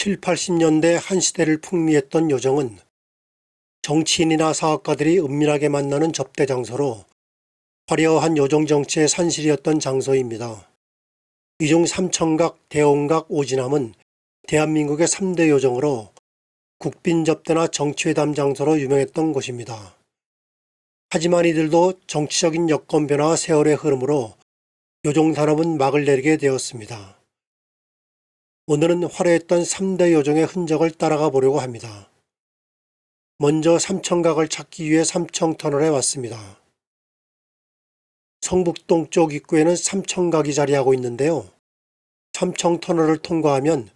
7, 80년대 한 시대를 풍미했던 요정은 정치인이나 사업가들이 은밀하게 만나는 접대 장소로 화려한 요정 정치의 산실이었던 장소입니다. 이 중 삼청각, 대홍각, 오지남은 대한민국의 3대 요정으로 국빈 접대나 정치회담 장소로 유명했던 곳입니다. 하지만 이들도 정치적인 여건 변화와 세월의 흐름으로 요정 산업은 막을 내리게 되었습니다. 오늘은 화려했던 3대 요정의 흔적을 따라가 보려고 합니다. 먼저 삼청각을 찾기 위해 삼청터널에 왔습니다. 성북동 쪽 입구에는 삼청각이 자리하고 있는데요. 삼청터널을 통과하면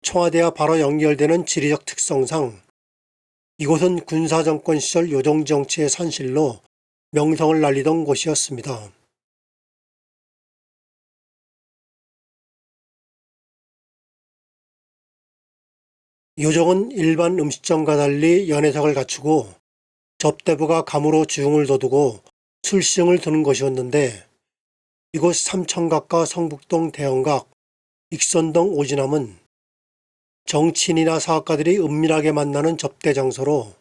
청와대와 바로 연결되는 지리적 특성상 이곳은 군사정권 시절 요정정치의 산실로 명성을 날리던 곳이었습니다. 요정은 일반 음식점과 달리 연회석을 갖추고 접대부가 감으로 주흥을 둬두고 술시정을 두는 것이었는데 이곳 삼청각과 성북동 대형각, 익선동 오지남은 정치인이나 사업가들이 은밀하게 만나는 접대 장소로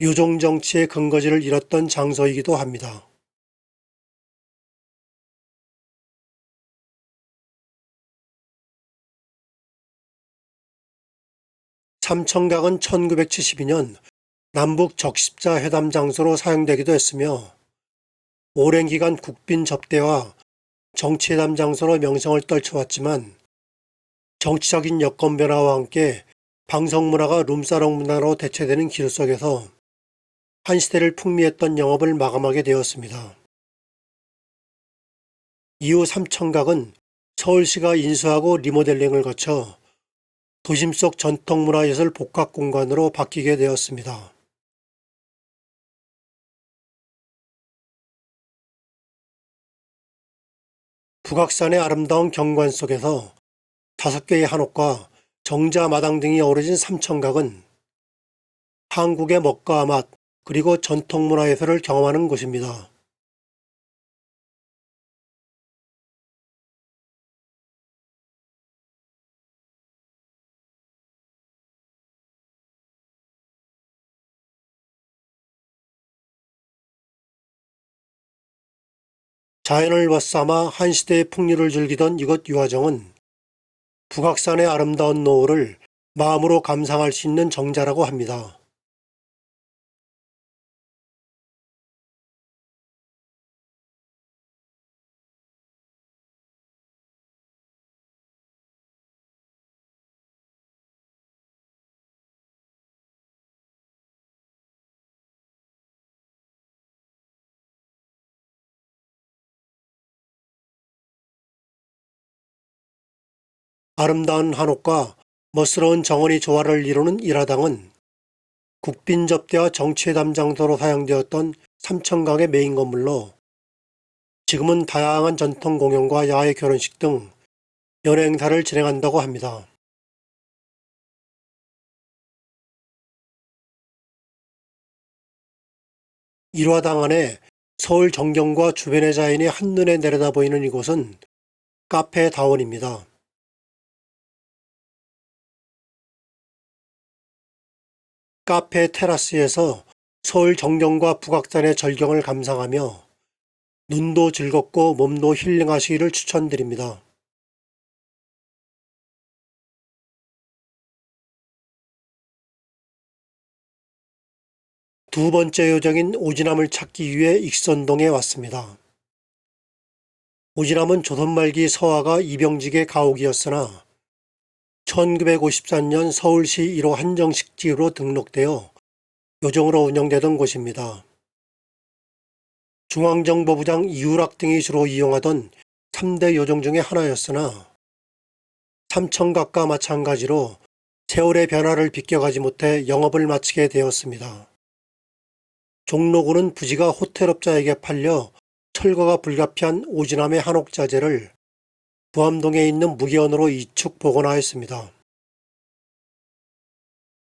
요정 정치의 근거지를 잃었던 장소이기도 합니다. 삼청각은 1972년 남북 적십자 회담 장소로 사용되기도 했으며 오랜 기간 국빈 접대와 정치회담 장소로 명성을 떨쳐왔지만 정치적인 여건 변화와 함께 방송 문화가 룸사롱 문화로 대체되는 기류 속에서 한 시대를 풍미했던 영업을 마감하게 되었습니다. 이후 삼청각은 서울시가 인수하고 리모델링을 거쳐 도심 속 전통문화예술 복합공간으로 바뀌게 되었습니다. 북악산의 아름다운 경관 속에서 5개의 한옥과 정자 마당 등이 어우러진 삼청각은 한국의 먹과 맛 그리고 전통문화예술을 경험하는 곳입니다. 자연을 벗삼아 한 시대의 풍류를 즐기던 이곳 유화정은 북악산의 아름다운 노을을 마음으로 감상할 수 있는 정자라고 합니다. 아름다운 한옥과 멋스러운 정원이 조화를 이루는 일화당은 국빈 접대와 정치회담 장소로 사용되었던 삼청강의 메인 건물로 지금은 다양한 전통 공연과 야외 결혼식 등 연예 행사를 진행한다고 합니다. 일화당 안에 서울 정경과 주변의 자연이 한눈에 내려다 보이는 이곳은 카페 다원입니다. 카페 테라스에서 서울 정경과 북악산의 절경을 감상하며 눈도 즐겁고 몸도 힐링하시기를 추천드립니다. 두 번째 요정인 오지남을 찾기 위해 익선동에 왔습니다. 오지남은 조선 말기 서화가 이병직의 가옥이었으나 1953년 서울시 1호 한정식지로 등록되어 요정으로 운영되던 곳입니다. 중앙정보부장 이유락 등이 주로 이용하던 3대 요정 중의 하나였으나 삼청각과 마찬가지로 세월의 변화를 비껴가지 못해 영업을 마치게 되었습니다. 종로구는 부지가 호텔업자에게 팔려 철거가 불가피한 오지남의 한옥자재를 부암동에 있는 무기원으로 이축 복원하였습니다.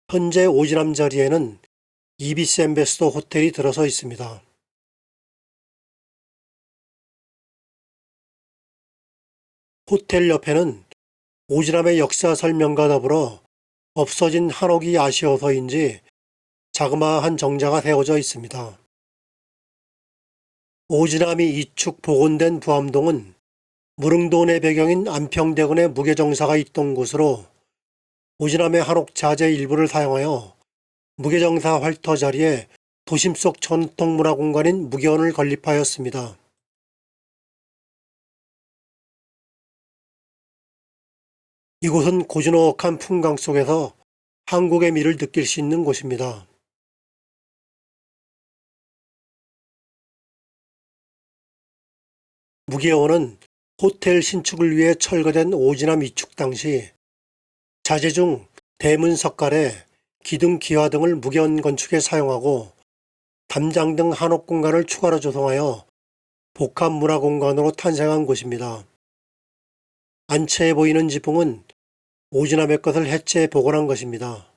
현재 오지남 자리에는 이비스 엠베스더 호텔이 들어서 있습니다. 호텔 옆에는 오지랖의 역사 설명과 더불어 없어진 한옥이 아쉬워서인지 자그마한 정자가 세워져 있습니다. 오지랖이 이축 복원된 부암동은 무릉도원의 배경인 안평대군의 무게정사가 있던 곳으로 오지랖의 한옥 자재 일부를 사용하여 무게정사 활터 자리에 도심 속 전통문화공간인 무계원을 건립하였습니다. 이곳은 고즈넉한 풍광 속에서 한국의 미를 느낄 수 있는 곳입니다. 무계원은 호텔 신축을 위해 철거된 오지랖 이축 당시 자재 중 대문 석가래, 기둥 기와 등을 무계원 건축에 사용하고 담장 등 한옥 공간을 추가로 조성하여 복합 문화 공간으로 탄생한 곳입니다. 안채에 보이는 지붕은 오지랖의 것을 해체해 복원한 것입니다.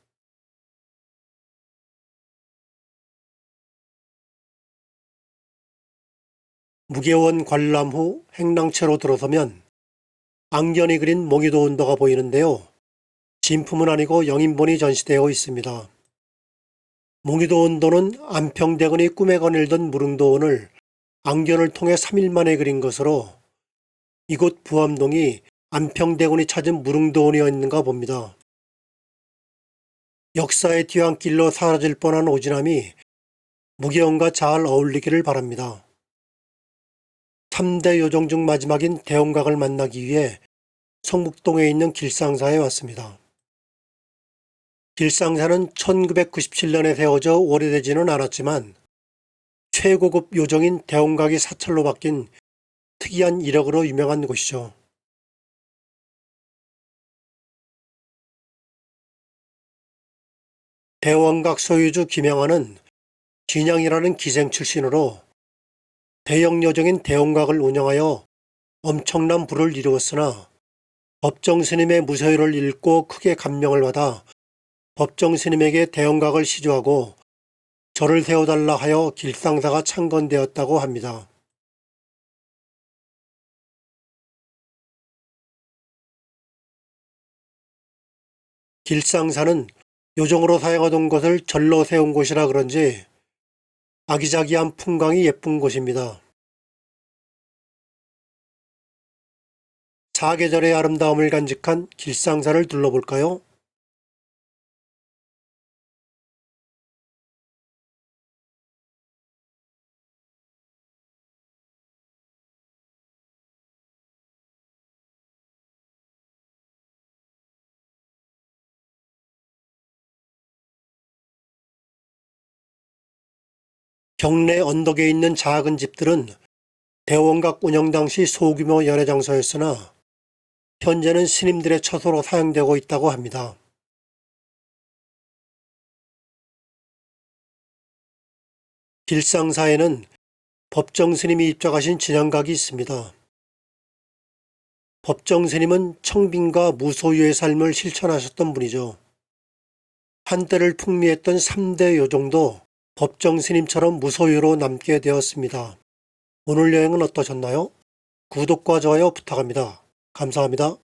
무계원 관람 후 행랑채로 들어서면 앙견이 그린 몽이도 언덕가 보이는데요. 진품은 아니고 영인본이 전시되어 있습니다. 몽이도 언도는 안평대군이 꿈에 거닐던 무릉도원을 앙견을 통해 3일 만에 그린 것으로 이곳 부암동이 안평대군이 찾은 무릉도원이었는가 봅니다. 역사의 뒤안길로 사라질 뻔한 오지랖이 무계원과 잘 어울리기를 바랍니다. 3대 요정 중 마지막인 대홍각을 만나기 위해 성북동에 있는 길상사에 왔습니다. 길상사는 1997년에 세워져 오래되지는 않았지만 최고급 요정인 대홍각이 사찰로 바뀐 특이한 이력으로 유명한 곳이죠. 대홍각 소유주 김양환은 진양이라는 기생 출신으로 대형 요정인 대홍각을 운영하여 엄청난 부를 이루었으나 법정 스님의 무서유를 읽고 크게 감명을 받아 법정 스님에게 대홍각을 시주하고 절을 세워달라 하여 길상사가 창건되었다고 합니다. 길상사는 요정으로 사용하던 것을 절로 세운 곳이라 그런지 아기자기한 풍광이 예쁜 곳입니다. 사계절의 아름다움을 간직한 길상사를 둘러볼까요? 경내 언덕에 있는 작은 집들은 대홍각 운영 당시 소규모 연회 장소였으나 현재는 스님들의 처소로 사용되고 있다고 합니다. 길상사에는 법정 스님이 입적하신 진양각이 있습니다. 법정 스님은 청빈과 무소유의 삶을 실천하셨던 분이죠. 한때를 풍미했던 3대 요정도 법정 스님처럼 무소유로 남게 되었습니다. 오늘 여행은 어떠셨나요? 구독과 좋아요 부탁합니다. 감사합니다.